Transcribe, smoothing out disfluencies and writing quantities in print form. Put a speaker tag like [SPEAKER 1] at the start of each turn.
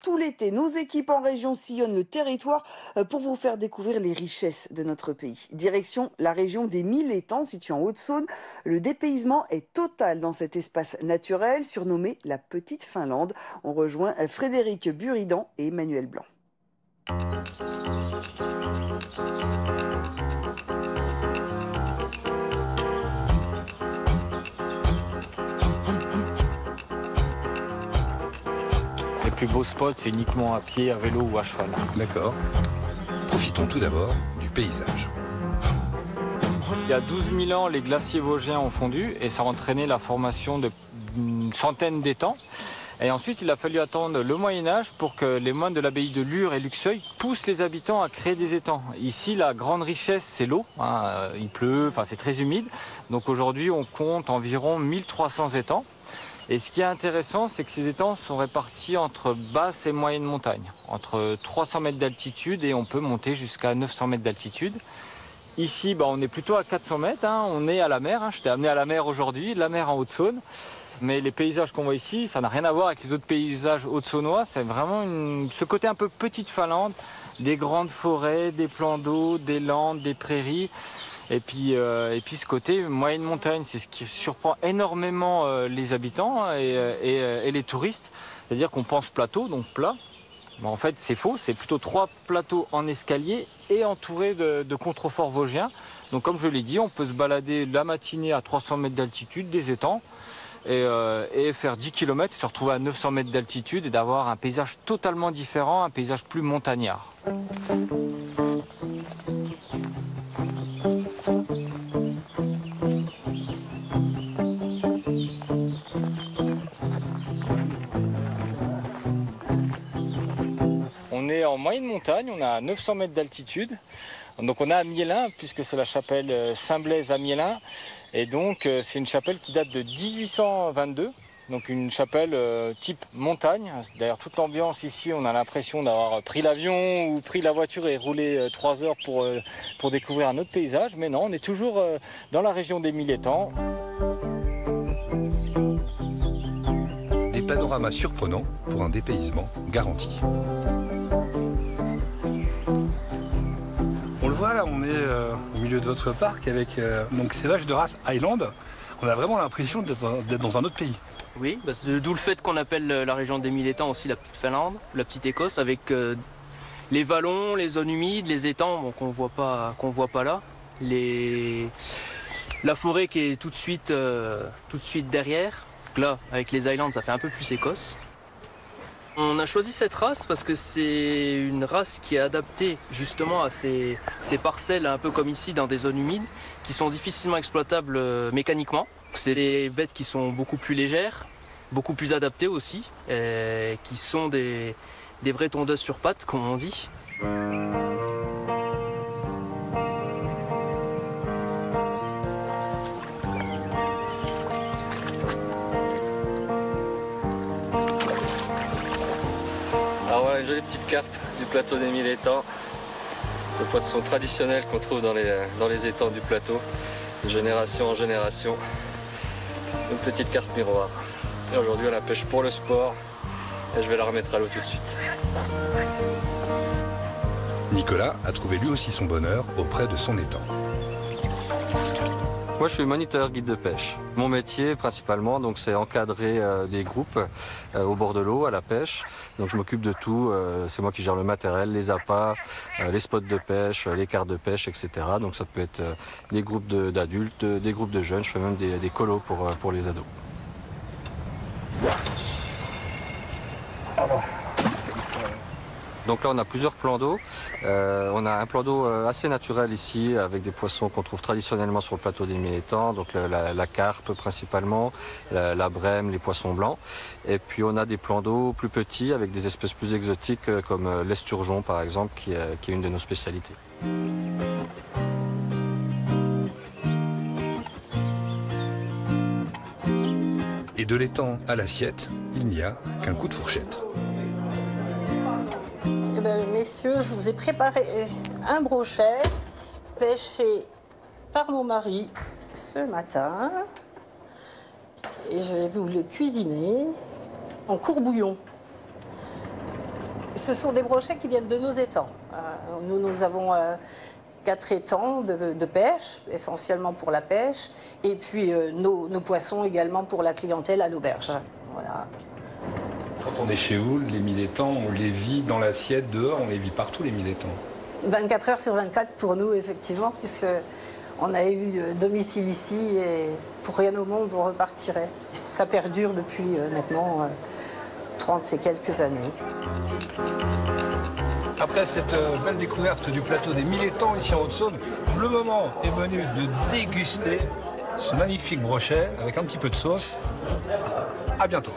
[SPEAKER 1] Tout l'été, nos équipes en région sillonnent le territoire pour vous faire découvrir les richesses de notre pays. Direction la région des Mille étangs, située en Haute-Saône. Le dépaysement est total dans cet espace naturel, surnommé la Petite Finlande. On rejoint Frédéric Buridan et Emmanuel Blanc.
[SPEAKER 2] Les plus beaux spots, c'est uniquement à pied, à vélo ou à cheval.
[SPEAKER 3] D'accord. Profitons tout d'abord du paysage.
[SPEAKER 2] Il y a 12 000 ans, les glaciers vosgiens ont fondu et ça a entraîné la formation d'une centaine d'étangs. Et ensuite, il a fallu attendre le Moyen-Âge pour que les moines de l'abbaye de Lure et Luxeuil poussent les habitants à créer des étangs. Ici, la grande richesse, c'est l'eau. Il pleut, c'est très humide. Donc aujourd'hui, on compte environ 1300 étangs. Et ce qui est intéressant, c'est que ces étangs sont répartis entre basse et moyenne montagne, entre 300 mètres d'altitude et on peut monter jusqu'à 900 mètres d'altitude. Ici, on est plutôt à 400 mètres, on est à la mer. Je t'ai amené à la mer aujourd'hui, la mer en Haute-Saône. Mais les paysages qu'on voit ici, ça n'a rien à voir avec les autres paysages haute-saônois. C'est vraiment ce côté un peu petite Finlande, des grandes forêts, des plans d'eau, des landes, des prairies. Et puis ce côté moyenne montagne, c'est ce qui surprend énormément les habitants et les touristes. C'est-à-dire qu'on pense plateau, donc plat. Mais en fait, c'est faux. C'est plutôt 3 plateaux en escalier et entourés de contreforts vosgiens. Donc comme je l'ai dit, on peut se balader la matinée à 300 mètres d'altitude des étangs et faire 10 km, se retrouver à 900 mètres d'altitude et d'avoir un paysage totalement différent, un paysage plus montagnard. On est en moyenne montagne, on est à 900 mètres d'altitude. Donc on est à Miellin, puisque c'est la chapelle Saint-Blaise à Miellin. Et donc c'est une chapelle qui date de 1822. Donc une chapelle type montagne. D'ailleurs toute l'ambiance ici, on a l'impression d'avoir pris l'avion ou pris la voiture et roulé 3 heures pour découvrir un autre paysage. Mais non, on est toujours dans la région des Mille étangs.
[SPEAKER 3] Des panoramas surprenants pour un dépaysement garanti.
[SPEAKER 4] On le voit là, on est au milieu de votre parc avec donc ces vaches de race Highland. On a vraiment l'impression d'être dans un autre pays.
[SPEAKER 5] Oui, d'où le fait qu'on appelle la région des Mille étangs aussi la Petite Finlande, la Petite Écosse, avec les vallons, les zones humides, les étangs qu'on voit pas là, la forêt qui est tout de suite derrière. Donc là, avec les Highlands, ça fait un peu plus Écosse. On a choisi cette race parce que c'est une race qui est adaptée justement à ces parcelles, un peu comme ici, dans des zones humides, qui sont difficilement exploitables mécaniquement. C'est des bêtes qui sont beaucoup plus légères, beaucoup plus adaptées aussi, qui sont des vraies tondeuses sur pattes, comme on dit.
[SPEAKER 6] Alors voilà une jolie petite carpe du plateau des Mille étangs. Le poisson traditionnel qu'on trouve dans les étangs du plateau, de génération en génération. Une petite carpe miroir. Et aujourd'hui on la pêche pour le sport et je vais la remettre à l'eau tout de suite.
[SPEAKER 3] Nicolas a trouvé lui aussi son bonheur auprès de son étang.
[SPEAKER 6] Moi je suis moniteur guide de pêche. Mon métier principalement c'est encadrer des groupes au bord de l'eau à la pêche. Donc je m'occupe de tout, c'est moi qui gère le matériel, les appâts, les spots de pêche, les cartes de pêche, etc. Donc ça peut être des groupes d'adultes, des groupes de jeunes, je fais même des colos pour les ados. Donc là on a plusieurs plans d'eau. On a un plan d'eau assez naturel ici avec des poissons qu'on trouve traditionnellement sur le plateau des Mille étangs, donc la carpe principalement, la brème, les poissons blancs. Et puis on a des plans d'eau plus petits avec des espèces plus exotiques comme l'esturgeon par exemple qui est une de nos spécialités.
[SPEAKER 3] Et de l'étang à l'assiette, il n'y a qu'un coup de fourchette.
[SPEAKER 7] Eh bien, messieurs, je vous ai préparé un brochet pêché par mon mari ce matin. Et je vais vous le cuisiner en courbouillon. Ce sont des brochets qui viennent de nos étangs. Nous avons 4 étangs de pêche, essentiellement pour la pêche, et puis nos poissons également pour la clientèle à l'auberge. Voilà.
[SPEAKER 4] Quand on est chez vous, les 1000 étangs, on les vit dans l'assiette, dehors, on les vit partout, les 1000 étangs. 24
[SPEAKER 7] heures sur 24 pour nous, effectivement, puisque on a eu domicile ici et pour rien au monde, on repartirait. Ça perdure depuis maintenant 30 et quelques années.
[SPEAKER 4] Après cette belle découverte du plateau des 1000 étangs ici en Haute-Saône, le moment est venu de déguster ce magnifique brochet avec un petit peu de sauce. À bientôt.